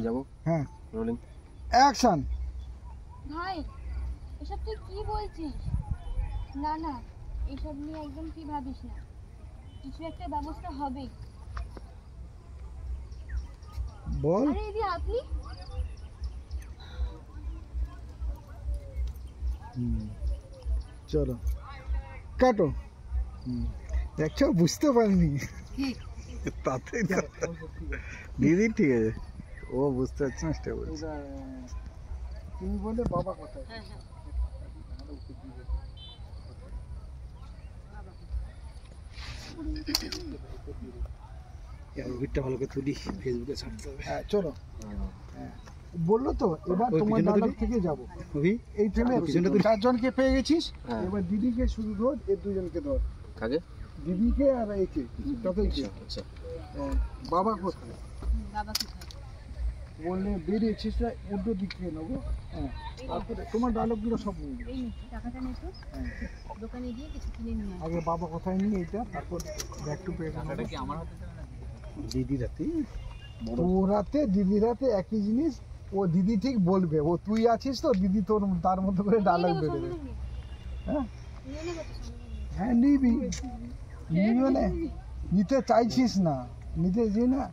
যাবো। হ্যাঁ rolling action. ভাই এসব তুই কি বলছিস? না না, এসব নিয়ে একদম কি ভাবিস না, কিছু একটা ব্যবস্থা হবে। বল। আরে দিদি আপনি? চলো কাটো। দেখছো বুঝতে পারিনি তাতে দিদি ঠিক আছে, ও বুঝতে পারছে না সেটা বলছে। তুমি বলে বাবা কোথায়? ভিড়টা ভালো করে তুলি, ফেসবুকে ছাড়তে হবে। হ্যাঁ চলো। বললো তো এবার তোমার ডায়লগ থেকে যাবো। এই ট্রেনে চারজনকে পেয়ে গেছিস, এবার দিদিকে শুধু ধর, এর দুজনকে ধর। কাকে? দিদিকে আর একে তাদেরকে। আচ্ছা বাবা কোথায়? বাবা কোথায় বললে বেরিয়েছিস না, উল্টো দিক থেকে নেবো। হ্যাঁ তারপরে তোমার ডায়লগগুলো সব নিয়ে নেবো। এই নে, টাকাটা নে তো, দোকানে গিয়ে কিছু কিনে নিয়ে আয়। আগে বাবা কোথায় নিয়ে এইটা, তারপর ব্যাক টু পেয়ে টাকাটা কি আমার হাতে দেবে নাকি? দিদির হাতে। ওর হাতে দিদির হাতে একই জিনিস। ও দিদি ঠিক বলবে, ও তুই আছিস তো, দিদি তোর তার মতো করে ডায়লগ বেরোবে। হ্যাঁ নিয়ে নেবো তো সঙ্গে নিয়ে। হ্যাঁ নিবি, নিবি মানে নিতে চাইছিস না, নিতে যে না